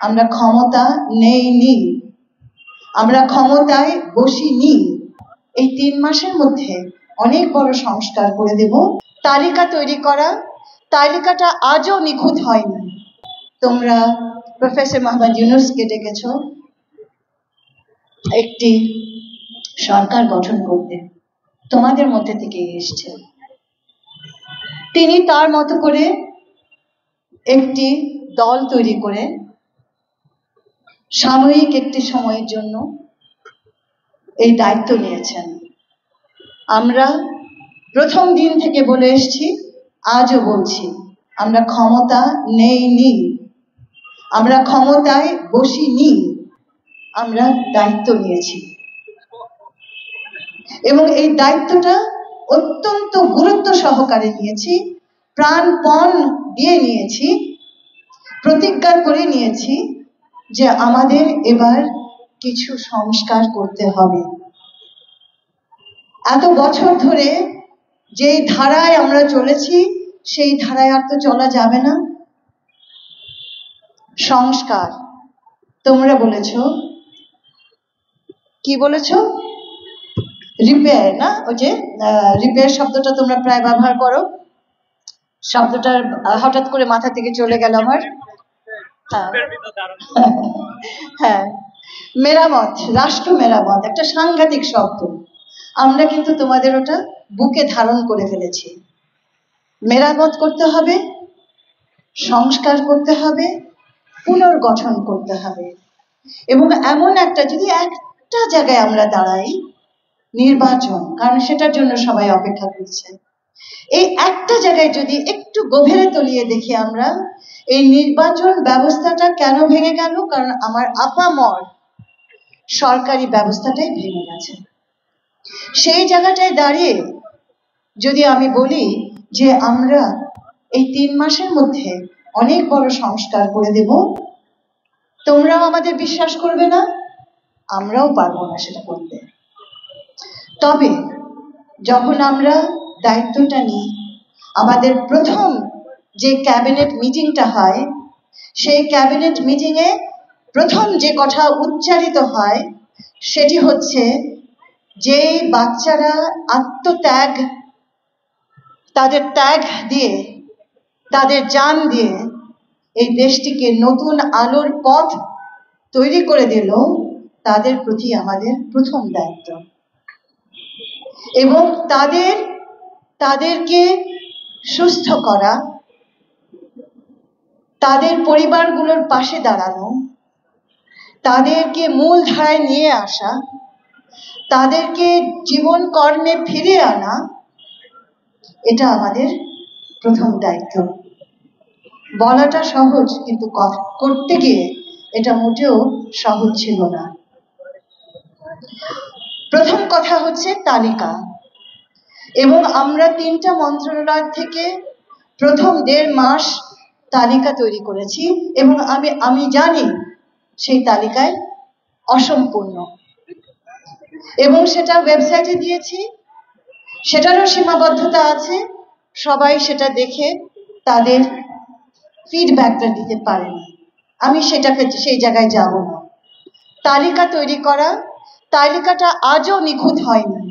আমরা ক্ষমতা নেইনি, আমরা ক্ষমতায় বসিনি। এই 3 মাসের মধ্যে অনেক বড় সংস্কার করে দেব। তালিকা তৈরি করা, তালিকাটা আজও নিখুঁত হয়নি। তোমরা প্রফেসর মোহাম্মদ ইউনূসকে ডেকেছো একটি সরকার গঠন করতে, তোমাদের মধ্যে থেকে এসছে। তিনি তার মতো করে একটি দল তৈরি করে সাময়িক একটি সময়ের জন্য এই দায়িত্ব নিয়েছেন। আমরা প্রথম দিন থেকে বলে এসেছি, আজও বলছি, আমরা ক্ষমতা নেইনি, আমরা ক্ষমতায় বসিনি, আমরা দায়িত্ব নিয়েছি এবং এই দায়িত্বটা অত্যন্ত গুরুত্ব সহকারে নিয়েছি, প্রাণপণ দিয়ে নিয়েছি, প্রতিজ্ঞা করে নিয়েছি যে আমাদের এবার কিছু সংস্কার করতে হবে। এত বছর ধরে যে ধারায় আমরা চলেছি সেই ধারায় আর তো চলা যাবে না। সংস্কার, তোমরা বলেছো, কি বলেছো? রিপেয়ার, না? ওই যে রিপেয়ার শব্দটা তোমরা প্রায় ব্যবহার করো। শব্দটা হঠাৎ করে মাথা থেকে চলে গেল আমার। হ্যাঁ, মেরামত, রাষ্ট্র মেরামত একটা সাংঘাতিক শব্দ। আমরা কিন্তু তোমাদের ওটা বুকে ধারণ করে ফেলেছি। মেরামত করতে হবে, সংস্কার করতে হবে, পুনর্গঠন করতে হবে এবং এমন একটা, যদি একটা জায়গায় আমরা দাঁড়াই, নির্বাচন, কারণ সেটার জন্য সবাই অপেক্ষা করছে। এই একটা জায়গায় যদি একটু গভীরে তলিয়ে দেখি আমরা, এই নির্বাচন ব্যবস্থাটা কেন ভেঙে গেল? কারণ আমার আপামর সরকারি ব্যবস্থাটাই ভেঙে গেছে। সেই জায়গাটায় দাঁড়িয়ে যদি আমি বলি যে আমরা এই 3 মাসের মধ্যে অনেক বড় সংস্কার করে দেব, তোমরাও আমাদের বিশ্বাস করবে না, আমরাও পারবো না সেটা করতে। তবে যখন আমরা দায়িত্বটা নিই, আমাদের প্রথম যে ক্যাবিনেট মিটিংটা হয়, সেই ক্যাবিনেট মিটিংয়ে প্রথম যে কথা উচ্চারিত হয় সেটি হচ্ছে, যে বাচ্চারা আত্মত্যাগ, তাদের ত্যাগ দিয়ে, তাদের জান দিয়ে এই দেশটিকে নতুন আলোর পথ তৈরি করে দিল, তাদের প্রতি আমাদের প্রথম দায়িত্ব এবং তাদেরকে সুস্থ করা, তাদের পরিবারগুলোর পাশে দাঁড়ানো, তাদেরকে মূল ধারায় নিয়ে আসা, তাদেরকে জীবন কর্মে ফিরে আনা, এটা আমাদের প্রথম দায়িত্ব। বলাটা সহজ, কিন্তু করতে গিয়ে এটা মোটেও সহজ ছিল না। প্রথম কথা হচ্ছে তালিকা, এবং আমরা 3টা মন্ত্রণালয় থেকে প্রথম 1.5 মাস তালিকা তৈরি করেছি এবং আমি জানি সেই তালিকায় অসম্পূর্ণ এবং সেটা ওয়েবসাইটে দিয়েছি, সেটারও সীমাবদ্ধতা আছে। সবাই সেটা দেখে তাদের ফিডব্যাকটা দিতে পারেনি। আমি সেই জায়গায় যাব না। তালিকা তৈরি করা, তালিকাটা আজও নিখুঁত হয়নি।